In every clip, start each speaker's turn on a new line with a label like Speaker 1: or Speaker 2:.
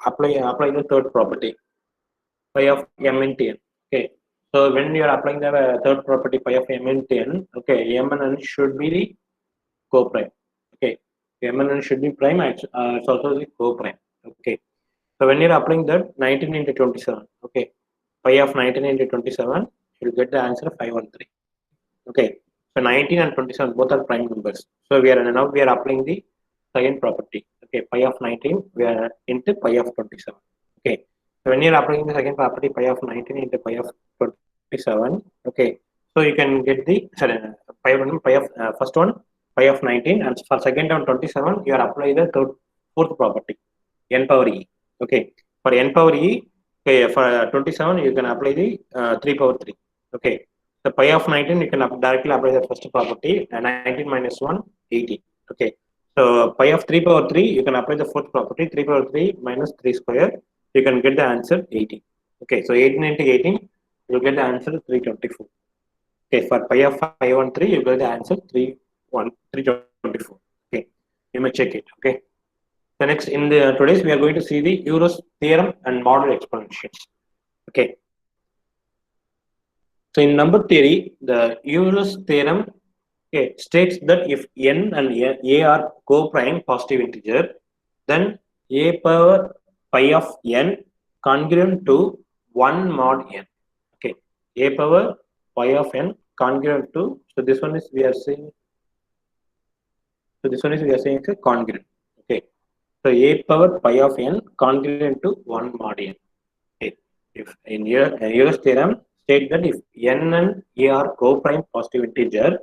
Speaker 1: apply the third property, phi of m into n. Okay, so when you are applying the third property, phi of m into n, okay, m and n should be the co-prime. Okay, m and n should be prime. It's also the co-prime. Okay, so when you're applying that 19 into 27, okay, pi of 19 into 27, you'll get the answer 513. Okay, so 19 and 27 both are prime numbers. So we are applying the second property. Okay, pi of 19 we are into pi of 27. Okay, so when you're applying the second property, pi of 19 into pi of 27. Okay, so you can get the pi of first one pi of 19, and for second one 27 you are applying the fourth property, n power e. Okay, for n power e, okay, for 27 you can apply the 3 power 3. Okay, the pi of 19 you can directly apply the first property, and 19 minus 1 18. Okay, so pi of 3 power 3 you can apply the fourth property, 3 power 3 minus 3 square, you can get the answer 18. Okay, so 18 into 18 you will get the answer 324. Okay, for pi of 513 you get the answer 324. Okay, you may check it. Okay, so next in the today's we are going to see the Euler's theorem and model exponentials. Okay, so in number theory, the Euler's theorem, okay, states that if n and a are co-prime positive integer, then a power pi of n congruent to 1 mod n. Okay, a power pi of n congruent to, so this one is we are saying, it's a congruent. Okay, so a power pi of n congruent to 1 mod n. Okay, if in Euler's theorem state that if n and a are co-prime positive integer,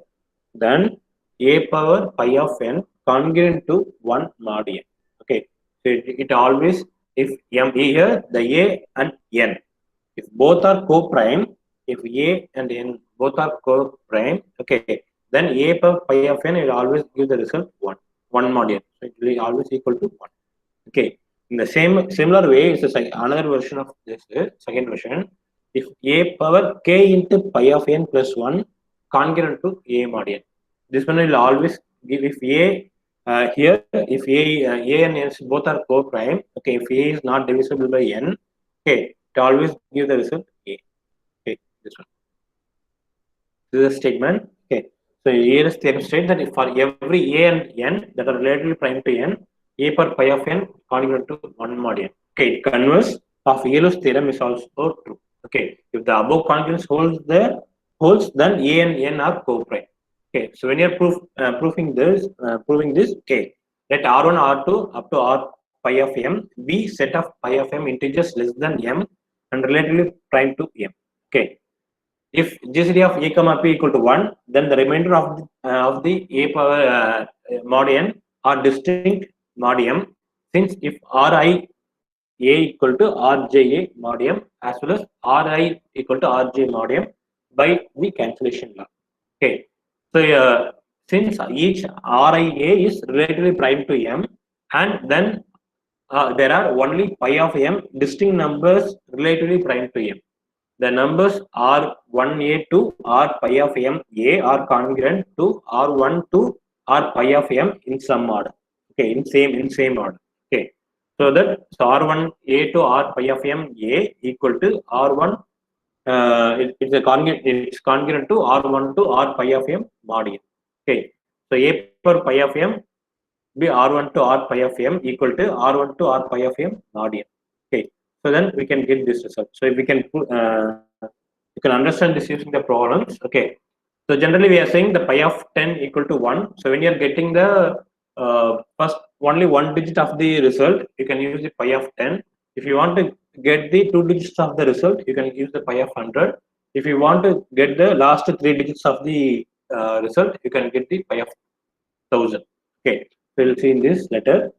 Speaker 1: then a power pi of n congruent to 1 mod n. Okay, so it always, if m here the a and n, if both are co-prime, if a and n both are co-prime, okay, then a power pi of n will always give the result 1 mod n. So it will be always equal to 1. Okay, in the similar way, it's another version of this second version. If a power k into pi of n plus 1 congruent to a mod n, this one will always give, if a here, if a and n both are co-prime, okay, if a is not divisible by n, okay, it always give the result a. Okay, this one. This is a statement. Okay, so here is the state that if for every a and n that are relatively prime to n, a power pi of n congruent to 1 mod n. Okay, converse of Euler's theorem is also true. Okay, if the above congruence holds, then a and n are co-prime. Okay, so when you're proving this, okay, let r1, r2 up to r pi of m be set of pi of m integers less than m and relatively prime to m. Okay, if GCD of a comma p equal to 1, then the remainder of the a power mod n are distinct mod m, since if ri a equal to rja mod m as well as ri equal to rj mod m by the cancellation law. Okay, so since each ria is relatively prime to m, and then there are only pi of m distinct numbers relatively prime to m. The numbers R1a to R pi of m a are congruent to R1 to R pi of m in some order. Okay, in same order. Okay, so that R1a to R pi of m a equal to R1. It's congruent to R1 to R pi of m mod n. Okay, so a per pi of m be R1 to R pi of m equal to R1 to R pi of m mod n. Okay, so then we can get this result. So if we can you can understand this using the problems. Okay, so generally we are saying the pi of 10 equal to 1. So when you are getting the first only one digit of the result, you can use the pi of 10. If you want to get the 2 digits of the result, you can use the pi of 100. If you want to get the last 3 digits of the result, you can get the pi of 1000. Okay, so we'll see in this letter.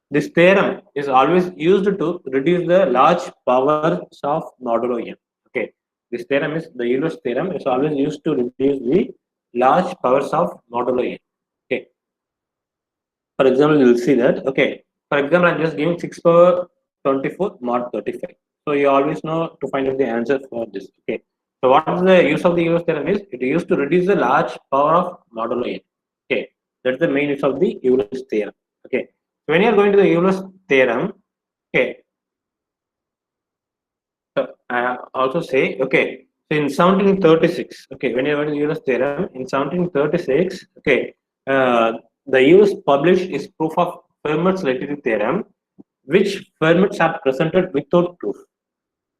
Speaker 1: This theorem is always used to reduce the large powers of modulo n. Okay, this theorem is the Euler's theorem is always used to reduce the large powers of modulo n. Okay, for example, you will see that. Okay, for example, I'm just giving 6 power 24 mod 35. So you always know to find out the answer for this. Okay, so what is the use of the Euler's theorem is? It is used to reduce the large power of modulo n. Okay, that's the main use of the Euler's theorem. Okay, so when you are going to the Euler's theorem, okay, So I also say, okay, so in 1736, okay, when you write the Euler's theorem in 1736, okay, the Euler's published is proof of Fermat's relativity theorem, which Fermat had presented without proof.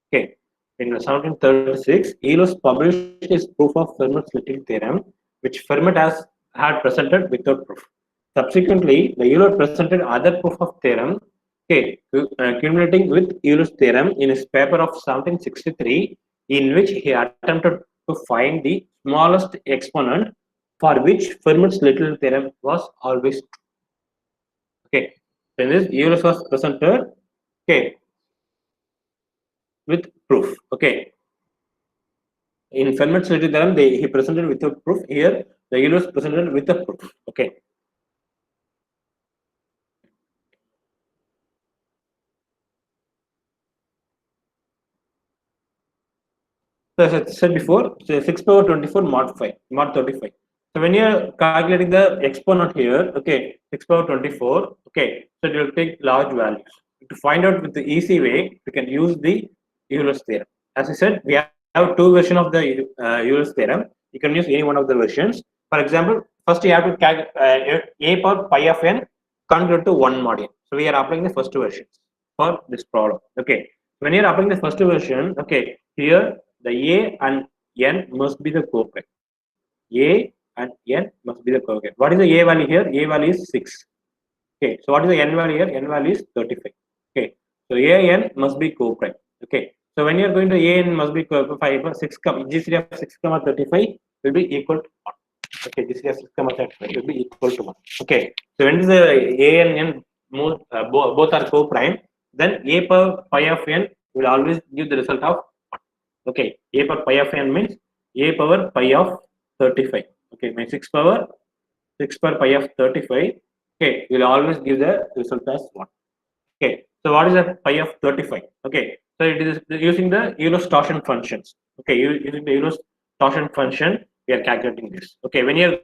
Speaker 1: Okay, in 1736, Euler published his proof of Fermat's relativity theorem, which Fermat had presented without proof. Subsequently, the Euler presented other proof of theorem, okay, culminating with Euler's theorem in his paper of 1763, in which he attempted to find the smallest exponent for which Fermat's relativity theorem was always true. Okay, then this Euler was presented, okay, with proof. Okay, in Fermat's relativity theorem, he presented without proof. Here, the Euler presented with a proof. Okay. So as I said before, so 6 power 24 mod 5, mod 35. So when you're calculating the exponent here, okay, 6 power 24, okay, so it will take large values. To find out with the easy way, we can use the Euler's theorem. As I said, we have two versions of the Euler's theorem. You can use any one of the versions. For example, first you have to calculate a power pi of n congruent to 1 mod n. So we are applying the first version for this problem. Okay, when you're applying the first version, okay, here the a and n must be the coprime. A and n must be the coprime. What is the a value here? A value is 6. Okay, so what is the n value here? N value is 35. Okay, so a n must be coprime. Okay, so when you are going to a n must be coprime, 6 GCD of 6 comma 35 will be equal to 1. Okay, GCD of 6 comma 35 will be equal to 1. Okay, so when is the a and n both are coprime, then a per pi of n will always give the result of 1. Okay, a per pi of n means a power pi of 35. Okay, means 6 power 6 per pi of 35. Okay, will always give the result as 1. Okay, so what is the pi of 35? Okay, so it is using the Euler's torsion functions. Okay, using the Euler's torsion function, we are calculating this. Okay, when you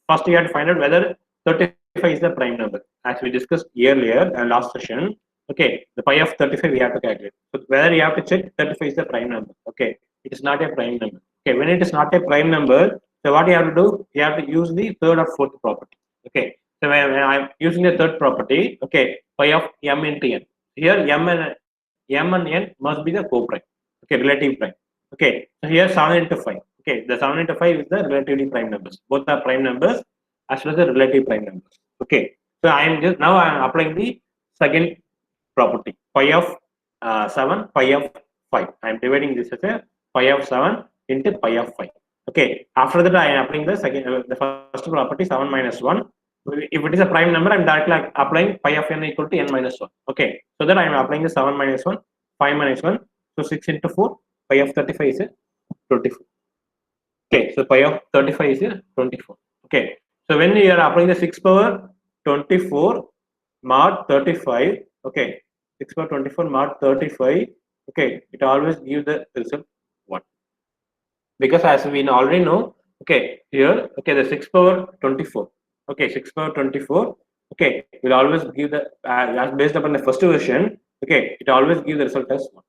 Speaker 1: first you have to find out whether 35 is the prime number, as we discussed earlier and last session. Okay, the pi of 35 we have to calculate. So whether you have to check 35 is the prime number. Okay, it is not a prime number. Okay, when it is not a prime number, so what you have to do? You have to use the third or fourth property. Okay, so when I'm using the third property, okay, pi of m into n. Here m and n must be the coprime. Okay, relative prime. Okay, so here 7 into 5. Okay, the 7 into 5 is the relatively prime numbers. Both are prime numbers as well as the relative prime numbers. Okay, so I am applying the second property, pi of 7, pi of 5. I am dividing this as a pi of 7 into pi of 5. Okay, after that I am applying the the first property, 7 minus 1. If it is a prime number, I am directly applying pi of n equal to n minus 1. Okay, so that I am applying the 7 minus 1, 5 minus 1. So 6 into 4, pi of 35 is a 24. Okay, so pi of 35 is a 24. Okay, so when you are applying the 6 power 24 mod 35, okay, 6 power 24 mod 35, okay, it always give the result 1. Because as we already know, okay, here, okay, the 6 power 24, okay, 6 power 24, okay, will always give the, as based upon the first version, okay, it always give the result as 1.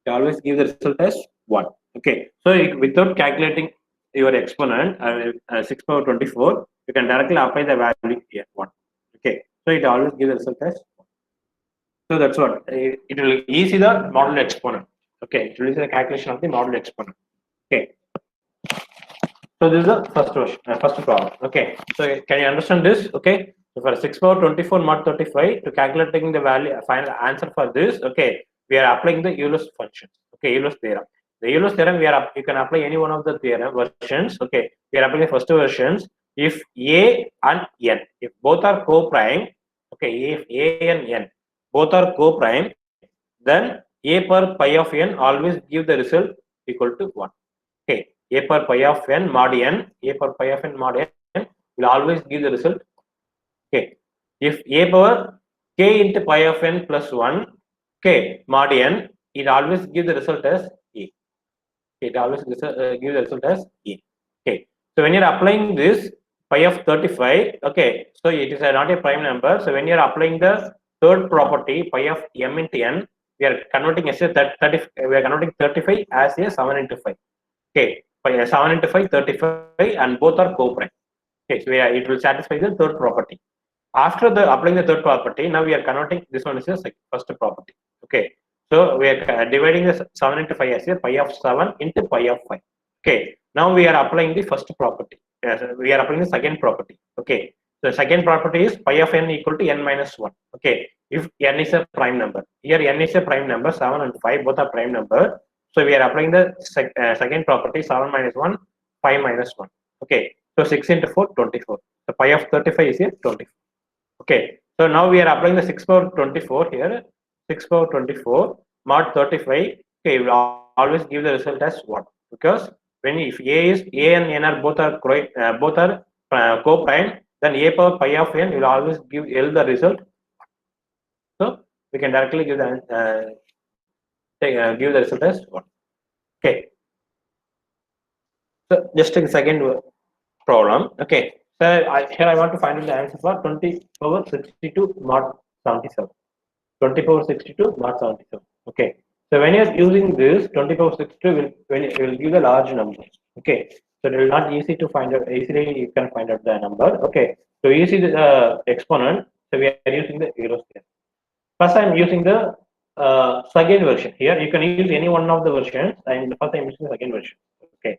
Speaker 1: It always give the result as 1. Okay, so without calculating your exponent, 6 power 24, you can directly apply the value here, 1. Okay, so it always give the result as 1. So that's what, it will easy the model exponent. Okay, it will easy the calculation of the model exponent. Okay, so this is the first version, first problem. Okay, so can you understand this? Okay, so for 6 power 24 mod 35, to calculating the value, final answer for this, okay, we are applying the Euler's function. Okay, Euler's theorem. The Euler's theorem, you can apply any one of the theorem versions. Okay, we are applying the first versions. If a and n, if both are co-prime, okay, if a and n both are co-prime, then a per pi of n always give the result equal to 1. Okay, a per pi of n mod n, a per pi of n mod n will always give the result. Okay, if a power k into pi of n plus 1, okay, mod n, it always give the result as a. It always give the result as a. Okay, so when you're applying this pi of 35, okay, so it is not a prime number. So when you're applying the third property, pi of m into n, We are converting as a 30. We are converting 35 as a 7 into 5. Okay, 7 into 5, 35, and both are co-prime. Okay, so it will satisfy the third property. After the applying the third property, now we are converting this one is a first property. Okay, so we are dividing the 7 into 5 as a pi of 7 into pi of 5. Okay, now we are applying the first property. We are applying the second property. Okay, so second property is pi of n equal to n minus 1. Okay, if n is a prime number, here n is a prime number, 7 and 5 both are prime number. So we are applying the second property, 7 minus 1, 5 minus 1. Okay, so 6 into 4, 24. The pi of 35 is here 24. Okay, so now we are applying the 6 power 24 here. 6 power 24 mod 35. Okay, we will always give the result as 1, because when if a and n are both are co-prime, then a power pi of n will always give L the result. So we can directly give the give the result as 1. Okay, so just take the second problem. Okay, so here I want to find out the answer for 20 power 62 mod 77. 20 power 62 mod 77. Okay, so when you are using this 20 power 62 will give the large number. Okay, so it will not easy to find out. Easily you can find out the number. Okay, so you see the exponent. So we are using the Euler theorem. First, I am using the second version. Here you can use any one of the versions. And first I am using the second version. Okay,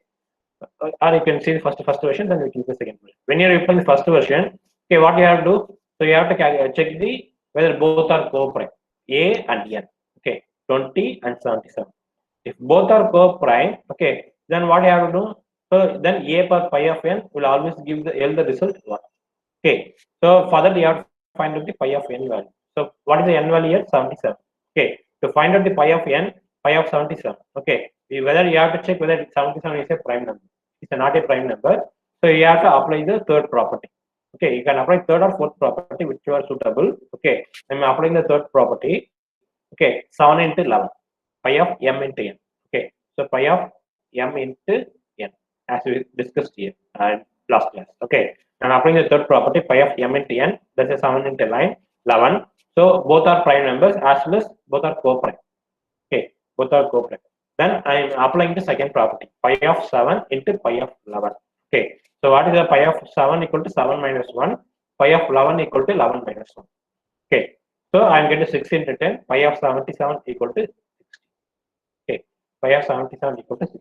Speaker 1: or you can see the first version, then we can use the second version. When you are using the first version, okay, what you have to do? So you have to check the whether both are co-prime, A and N. Okay, 20 and 77. If both are co-prime, okay, then what you have to do? So then A per pi of n will always give the L the result 1. Okay, so for that you have to find out the pi of n value. So what is the n value here? 77. Okay, to find out the pi of n, pi of 77. Okay, whether you have to check whether 77 is a prime number. It's not a prime number. So you have to apply the third property. Okay, you can apply third or fourth property which are suitable. Okay, I'm applying the third property. Okay, 7 into 11, pi of m into n. Okay, so pi of m into n, as we discussed here last class. Okay, and applying the third property, pi of m into n, that's a 7 into 11. So both are prime numbers as well as both are co-prime. Okay, both are co-prime. Then I am applying the second property, pi of 7 into pi of 11. Okay, so what is the pi of 7 equal to 7 minus 1, pi of 11 equal to 11 minus 1. Okay, so I am getting 6 into 10, pi of 77 equal to 60. Okay, pi of 77 equal to 60.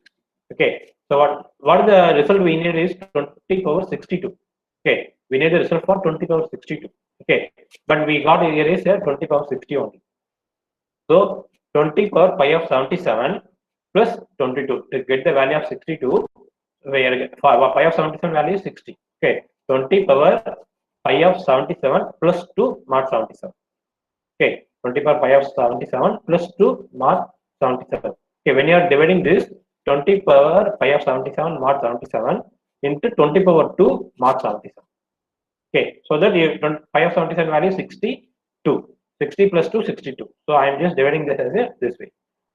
Speaker 1: Okay, so what the result we need is 20 power 62. Okay, we need the result for 20 power 62. Okay, but we got here is 20 power 60 only. So 20 power pi of 77 plus 22 to get the value of 62. Where pi of 77 value is 60. Okay, 20 power pi of 77 plus 2 mod 77. Okay, 20 power pi of 77 plus 2 mod 77. Okay, when you are dividing this 20 power pi of 77 mod 77 into 20 power 2 mod 77. Okay, so that pi of 77 value is 62. 60 plus 2, 62. So I am just dividing this as this way.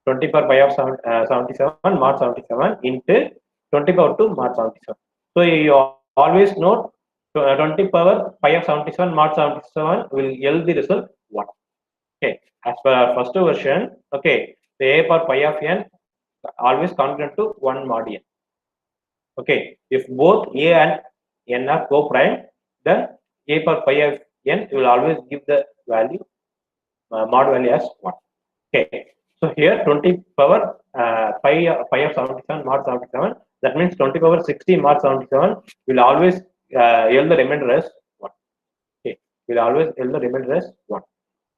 Speaker 1: 20 power pi of 77 mod 77 into 20 power 2 mod 77. So you always note 20 power pi of 77 mod 77 will yield the result 1. Okay, as per our first version, okay, the a power pi of n always congruent to 1 mod n. Okay, if both a and n are co-prime, then a power pi of n will always give the value mod value as 1. Okay, so here 20 power pi of 77 mod 77, that means 20 power 60 mod 77 will always yield the remainder as 1. Okay, will always yield the remainder as 1.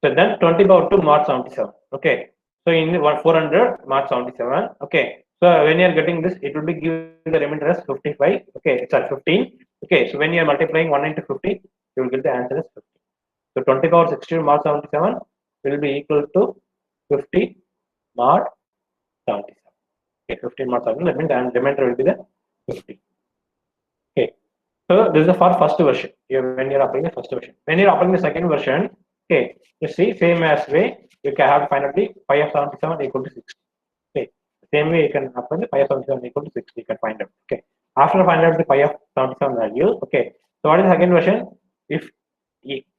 Speaker 1: So then 20 power 2 mod 77. Okay, so in 400 mod 77. Okay, so when you are getting this, it will be given the remainder as 55. Okay, sorry, 15. Okay, so when you are multiplying 1 into 50, you will get the answer as 50. So 20 power 60 mod 77 will be equal to 50 mod 77. Okay, 15 mod 77. That means the remainder will be the 50. Okay, so this is for first version. When you are applying the first version. When you are applying the second version, okay, you see same as way you can have to find out the pi of 77 equal to 60. Okay, same way you can apply the pi of 77 equal to 60. You can find out. Okay, after finding out the pi of 77 value. Okay, so what is the second version? If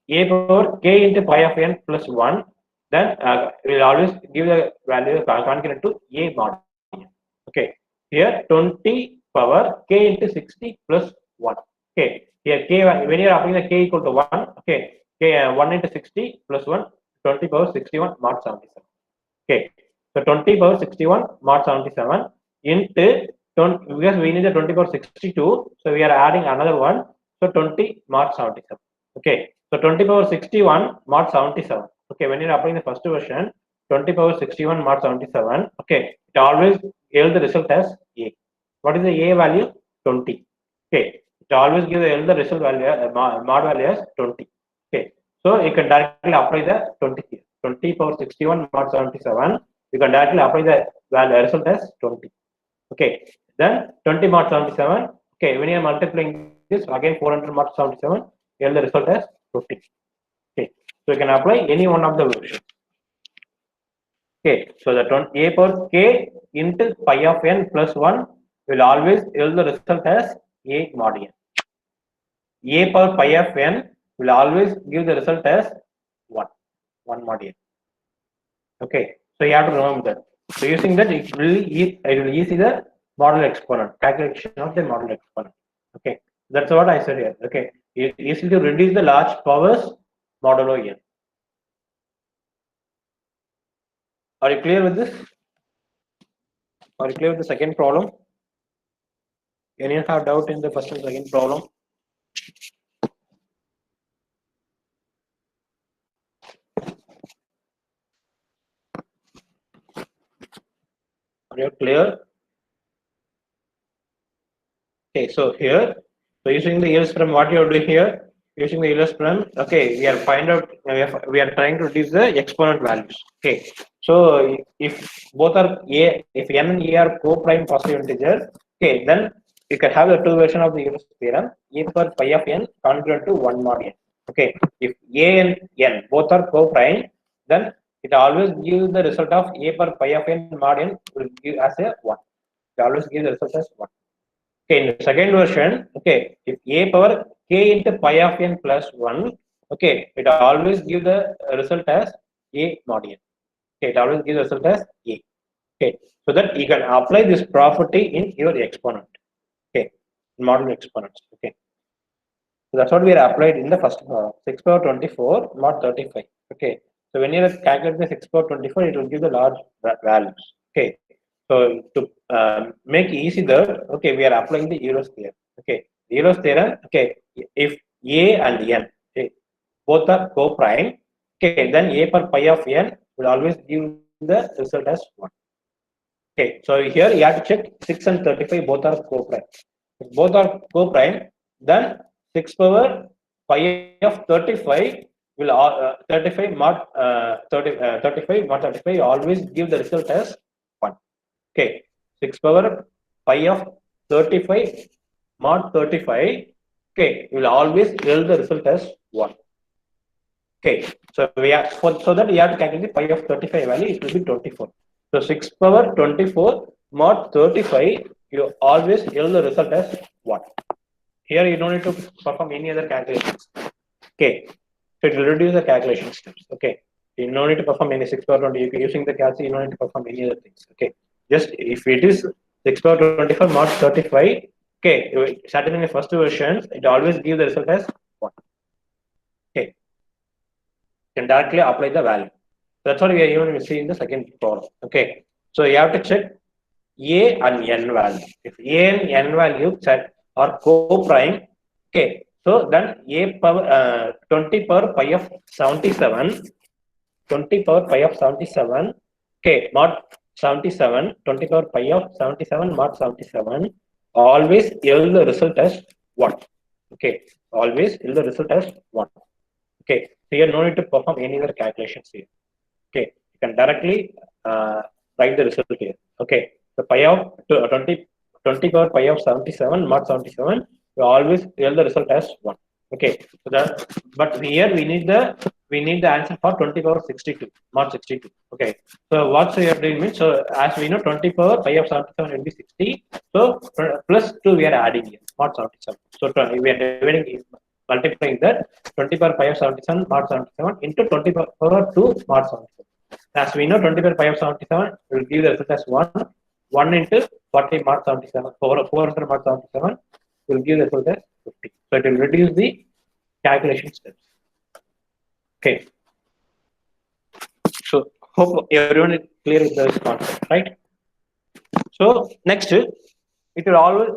Speaker 1: a power k into pi of n plus 1 then we'll always give the value concurrent to A mod n. Okay, here 20 power k into 60 plus 1. Okay, here k, when you are applying the k equal to 1, okay, k 1 into 60 plus 1, 20 power 61 mod 77. Okay, so 20 power 61 mod 77 into 20, because we need the 20 power 62, so we are adding another one, so 20 mod 77. Okay, so 20 power 61 mod 77. Okay, when you're applying the first version, 20 power 61 mod 77. Okay, it always yield the result as A. What is the A value? 20. Okay, it always give the result value mod value as 20. Okay, so you can directly apply the 20 here. 20 power 61 mod 77. You can directly apply the value result as 20. Okay, then 20 mod 77. Okay, when you are multiplying this again 400 mod 77, you the result as 50. Okay, so you can apply any one of the versions. Okay, so the A power k into pi of n plus 1 will always yield the result as A mod n. A power pi of n will always give the result as 1 mod n. Okay, so you have to remember that. So using that, it will easy the model exponent, calculation of the model exponent. Okay, that's what I said here. Okay, it easily to reduce the large powers modulo n. Are you clear with this? Are you clear with the second problem? Anyone have doubt in the first and second problem? Are you clear? Okay, so here, so using the Euler theorem, what you are doing here, using the Euler theorem, okay, we are find out, we are trying to reduce the exponent values. Okay, so if both are A, if n and A are co-prime positive integer, okay, then you can have the two version of the Euler theorem, A per pi of n congruent to 1 mod n. Okay, if A and n both are co-prime, then it always gives the result of A per pi of n mod n will give as a 1. It always gives the result as 1. Okay, in the second version, okay, if A power k into pi of n plus 1, okay, it always give the result as A mod n. Okay, it always gives the result as A. Okay, so that you can apply this property in your exponent. Okay, model exponents. Okay, so that's what we are applied in the first 6 power 24 mod 35. Okay, so when you calculate the 6 power 24, it will give the large values. Okay, so to make easy that, okay, we are applying the Euler theorem. Okay, Euler theorem. Okay, if A and n, okay, both are co-prime, okay, then A per pi of n will always give the result as 1. Okay, so here you have to check 6 and 35 both are co-prime. If both are co-prime, then 6 power pi of 35 will 35 mod 35 mod 35 always give the result as 1. Okay, 6 power pi of 35 mod 35, okay, will always yield the result as 1. Okay, so we have so that we have to calculate the pi of 35 value, it will be 24. So 6 power 24 mod 35, you always yield the result as 1. Here you don't need to perform any other calculations. Okay, so it will reduce the calculation steps. Okay, you don't need to perform any 6 power 20. If you're using the calc, you don't need to perform any other things. Okay, just if it is 6 power 25 mod 35, okay, starting in the first versions, it always gives the result as 1. Okay, you can directly apply the value. That's what we are even seeing in the second problem. Okay, so you have to check A and n value. If A and n value set are co-prime, okay, so then A power 20 power pi of 77, 20 power pi of 77, okay, mod 77, 20 power pi of 77 mod 77, always yield the result as 1. Okay, always yield the result as 1. Okay, so you no need to perform any other calculations here. Okay, you can directly write the result here. Okay, the pi of 20 power pi of 77 mod 77, you always tell the result as 1. Okay, so that, but here we need the answer for 20 power 62 mod 62. Okay, so what we are doing means, so as we know 20 power pi of 77 will be 60, so plus 2 we are adding here mod 77. So we are dividing multiplying that 20 power 5 of 77 mod 77 into 20 power 2 mod 77. As we know, 20 power 5 of 77 will give the result as 1. 1 into 40 mod 77, 400 mod 77 will give the result as 50. So it will reduce the calculation steps. Okay. So hope everyone is clear with this concept, right? So next, it will always,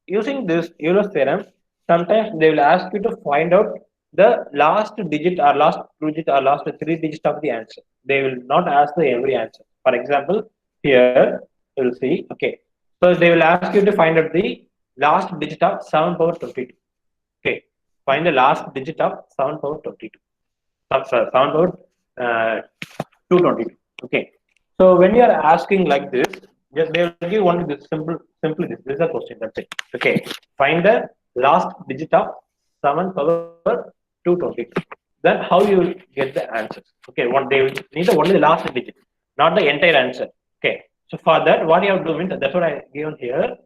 Speaker 1: using this Euler's theorem, sometimes they will ask you to find out the last digit or last two digit or last three digits of the answer. They will not ask the every answer. For example, here you will see, okay. So they will ask you to find out the last digit of 7 power 22. Okay, find the last digit of 7 power 22. Sorry, 7 power 222. Okay. So when you are asking like this, just they will give only this simply this is a question. That's it. Okay. Find the last digit of 7 power 222. Then how you will get the answers? Okay. One they will need only the last digit, not the entire answer. Okay. So for that, what you have to do means that's what I given here.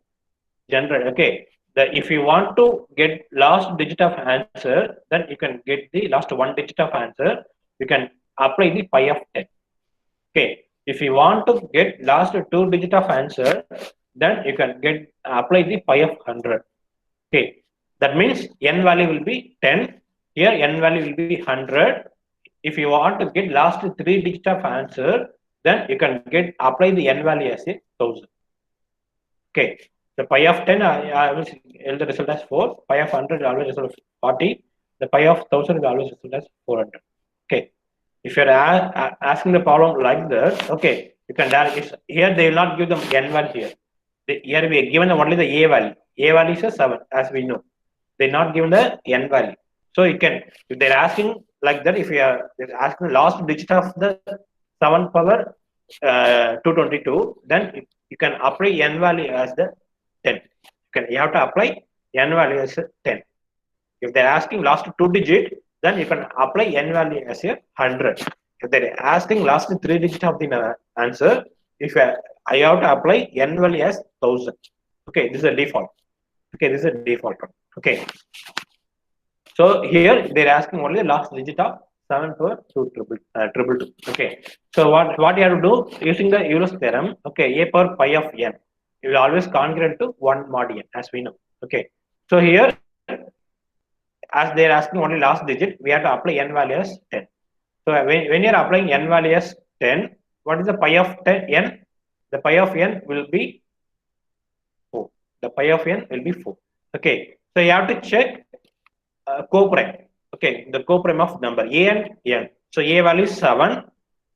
Speaker 1: General. Okay. If you want to get last digit of answer, then you can get the last one digit of answer. You can apply the pi of 10. Okay. If you want to get last two digit of answer, then you can get apply the pi of 100. Okay. That means n value will be 10. Here n value will be 100. If you want to get last three digit of answer, then you can get apply the n value as a 1000. Okay. The pi of 10, I always the result as 4. Pi of 100 always result as 40. The pi of 1000 will always result as 400. Okay. If you're asking the problem like that, okay, you can here they will not give them n value here. Here we are given only the a value. A value is a 7, as we know. They're not given the n value. So you can, if they're asking like that, if you are asking the last digit of the 7 power 222, then you can apply n value as the 10. You have to apply n value as 10. If they're asking last two digit, then you can apply n value as a 100. If they're asking last three digit of the answer, if I have to apply n value as 1000. Okay, this is a default. Okay, this is a default one. Okay. So here they're asking only the last digit of 7 power 222. Okay. So what you have to do using the Euler's theorem? Okay, a power pi of n. You will always congruent to 1 mod n, as we know. Okay. So here, as they are asking only last digit, we have to apply n value as 10. So when you are applying n value as 10, what is the pi of 10 n? The pi of n will be 4. The pi of n will be 4. Okay. So you have to check coprime. Okay, the coprime of number a and n. So a value is 7,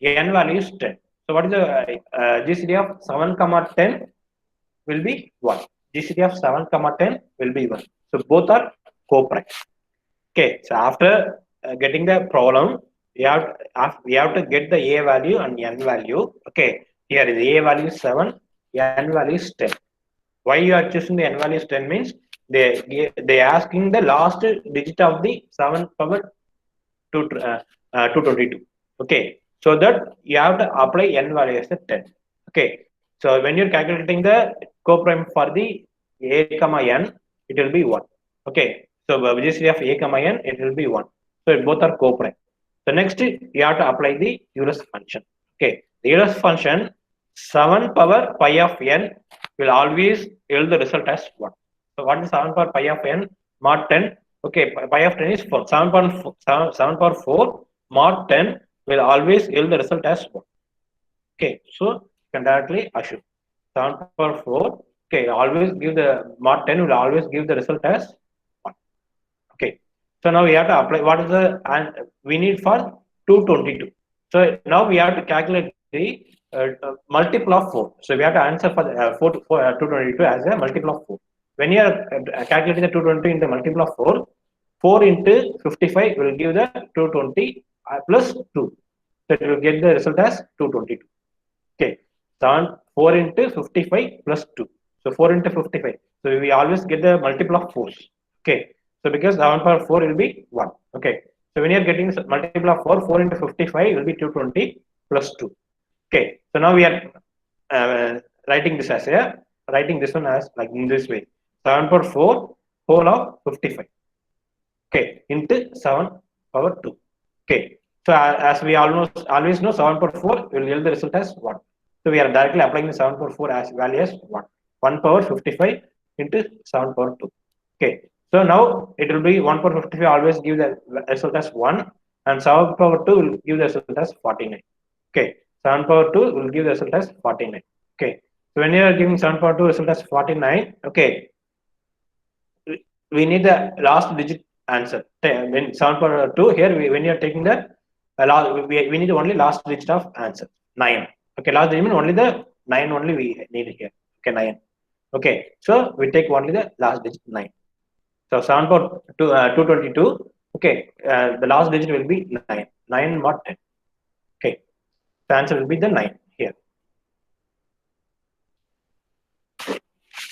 Speaker 1: n value is 10. So what is the GCD of 7 comma 10 will be 1. GCD of 7 comma 10 will be 1. So both are coprime. Okay, so after getting the problem, we have to get the a value and n value. Okay, here is a value is 7, n value is 10. Why you are choosing the n value is 10 means they asking the last digit of the 7 power 222. Okay, so that you have to apply n value as a 10. Okay, so when you're calculating the coprime for the a comma n, it will be 1. Okay, so GCD of a comma n, it will be 1. So both are coprime. So next you have to apply the Euler's function. Okay, the Euler's function 7 power pi of n will always yield the result as 1. So what is 7 power pi of n mod 10? Okay, pi of 10 is 4. 7 power 4 mod 10 will always yield the result as 1. Okay, so you can directly assume 7 power 4. Okay, always give the mod 10 will always give the result as 1. Okay, so now we have to apply what is the we need for 222. So now we have to calculate the multiple of 4. So we have to answer for 222 as a multiple of 4. When you are calculating the 220 into multiple of 4, 4 into 55 will give the 220 plus 2. So it will get the result as 222. Okay, 4 into 55 plus 2. So 4 into 55. So we always get the multiple of 4s. Okay, so because 7 power 4 will be 1. Okay, so when you are getting multiple of 4, 4 into 55 will be 220 plus 2. Okay, so now we are writing this as writing this one as like in this way. 7 power 4 whole of 55. Okay, into 7 power 2. Okay, so as we almost always know, 7 power 4 will yield the result as 1. So we are directly applying the 7 power 4 as value as 1. 1 power 55 into 7 power 2. Okay, so now it will be 1 power 55 always give the result as 1, and 7 power 2 will give the result as 49. Okay, 7 power 2 will give the result as 49. Okay, so when you are giving 7 power 2 result as 49, okay, we need the last digit answer. When 7 power 2 here, when you are taking the we need only last digit of answer 9. Okay, last digit means only the 9 only we need here. Okay, 9. Okay, so we take only the last digit 9. So 7 power 2, 222. Okay, the last digit will be 9. 9 mod 10. Okay, the answer will be the 9 here.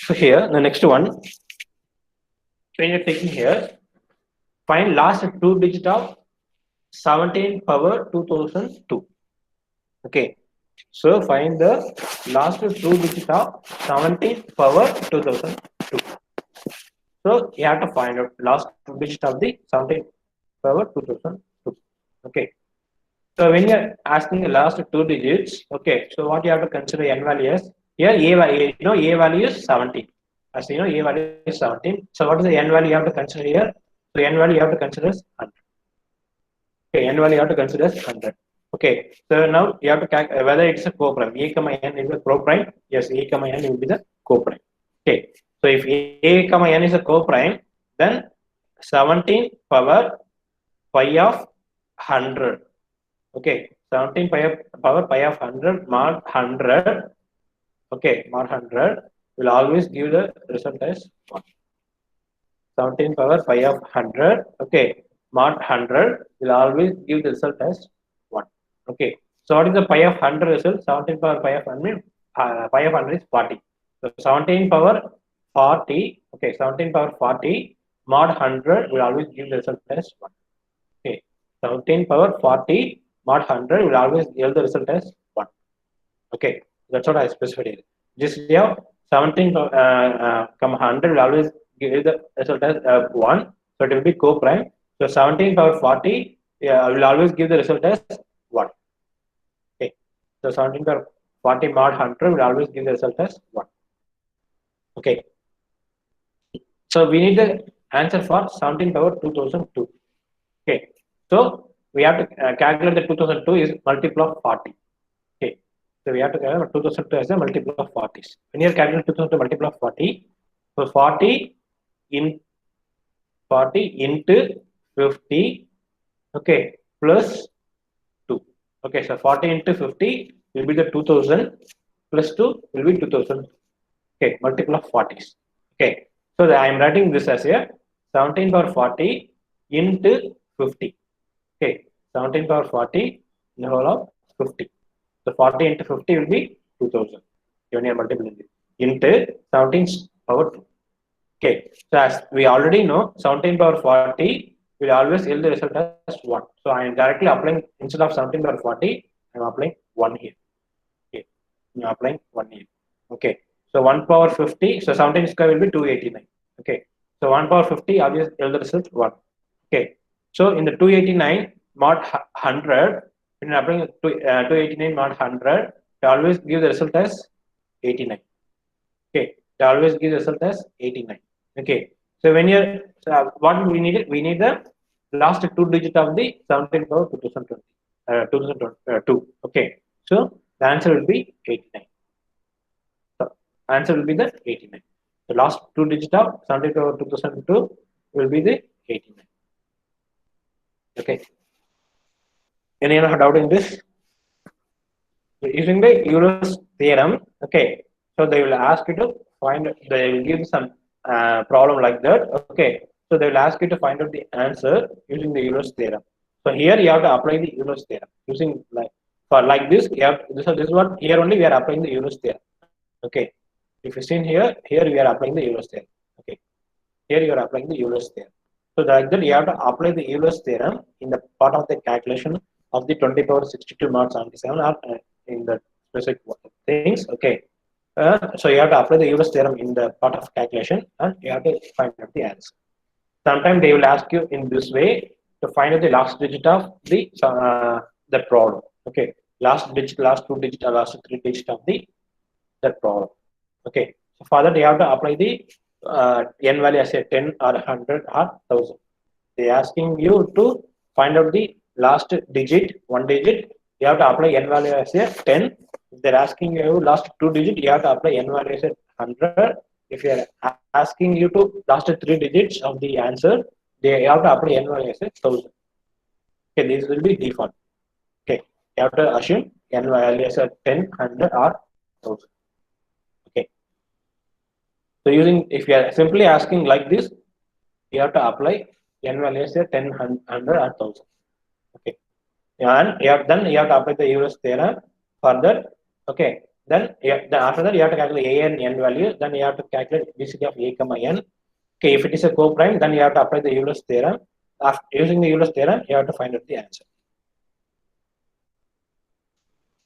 Speaker 1: So here, the next one, when you're taking here, find last two digit of 17 power 2002. Okay, so find the last two digit of 17 power 2002. So you have to find out last two digit of the 17 power 2002. Okay, so when you are asking the last two digits, okay, so what you have to consider n value is here a value, a value is 17. As you know, a value is 17. So what is the n value you have to consider here? So n value you have to consider is 100. Okay, n value you have to consider as 100. Okay, so now you have to calculate whether it's a coprime. A comma n is a coprime. Yes, a comma n will be the coprime. Okay, so if a comma n is a coprime, then 17 power pi of 100. Okay, 17 power pi of 100 mod 100. Okay, mod 100 will always give the result as 1. 17 power pi of 100. Okay, mod 100 will always give the result as 1. Okay, so what is the pi of 100 result? 17 power pi of 100 means pi of 100 is 40. So 17 power 40. Okay, 17 power 40 mod 100 will always give the result as 1. Okay, 17 power 40 mod 100 will always give the result as 1. Okay, that's what I specified here. Just here 17 100 will always give the result as 1. So it will be co-prime. So 17 power 40 will always give the result as 1. Okay, so 17 power 40 mod 100 will always give the result as 1. Okay, so we need the answer for 17 power 2002. Okay, so we have to calculate the 2002 is multiple of 40. Okay, so we have to calculate 2002 as a multiple of 40s. When you calculate 2002 multiple of 40, so 40 into 50, okay, plus 2. Okay, so 40 into 50 will be the 2000 plus 2 will be 2000. Okay, multiple of 40s. Okay, so I am writing this as a 17 power 40 into 50. Okay, 17 power 40 in the whole of 50. So 40 into 50 will be 2000. When you are multiplying it into 17 power 2. Okay, so as we already know, 17 power 40 will always yield the result as 1. So I am directly applying, instead of 17 power 40, I am applying 1 here. Okay, I am applying 1 here. Okay, so 1 power 50, so 17 square will be 289. Okay, so 1 power 50 obviously yield the result 1. Okay, so in the 289 mod 100, when you are applying 289 mod 100, it always give the result as 89. Okay, it always give the result as 89. Okay, so when you're what we need, we need the last two digit of the 17 power 2020, 2002. Okay, so the answer will be 89. So answer will be the 89. The last two digit of 17 power 2002 will be the 89. Okay, any other doubt in this? Using the Euler's theorem, okay, so they will ask you to find, they will give some problem like that, okay, so they will ask you to find out the answer using the Euler's theorem. So here you have to apply the Euler's theorem using like, for like this, you have this is what here only we are applying the Euler's theorem. Okay, if you see here we are applying the Euler's theorem. Okay, here you are applying the Euler's theorem. So like that you have to apply the Euler's theorem in the part of the calculation of the 20 power 62 mod 77 or in the specific things. Okay, so you have to apply the Euler's theorem in the part of calculation and you have to find out the answer. Sometimes they will ask you in this way to find out the last digit of the problem. Okay, last digit, last two digit, or last three digit of the that problem. Okay, so for that you have to apply the n value as a 10 or 100 or 1000. They asking you to find out the last digit, one digit. You have to apply n value as a 10. If they're asking you last two digit, you have to apply n value as a 100. If you are asking you to last three digits of the answer, they have to apply n value as a 1000. Okay, this will be default. Okay, you have to assume n value as a 10, 100 or 1000. Okay, so using, if you are simply asking like this, you have to apply n value as a 10, 100 or 1000. Okay, and you have to apply the Euler's theorem for that. Okay, then after that you have to calculate a and n value. Then you have to calculate basically of a comma n. Okay, if it is a co-prime, then you have to apply the Euler's theorem. After using the Euler's theorem, you have to find out the answer.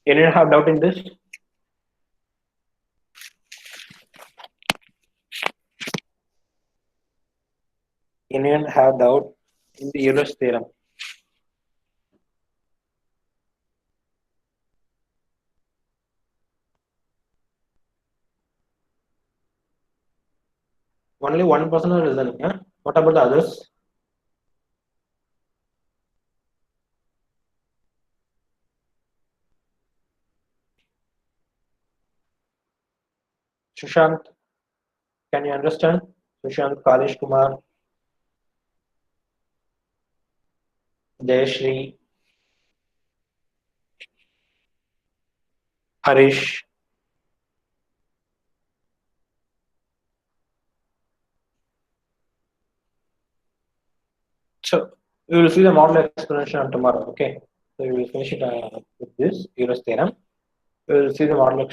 Speaker 1: Anyone have doubt in this? Anyone have doubt in the Euler's theorem? Only one person is listening. Huh? What about the others? Sushant, can you understand? Sushant, Kalish Kumar, Jayashri, Harish. So we will see the model explanation on tomorrow. Okay, so we will finish it with this Euler's theorem. We will see the model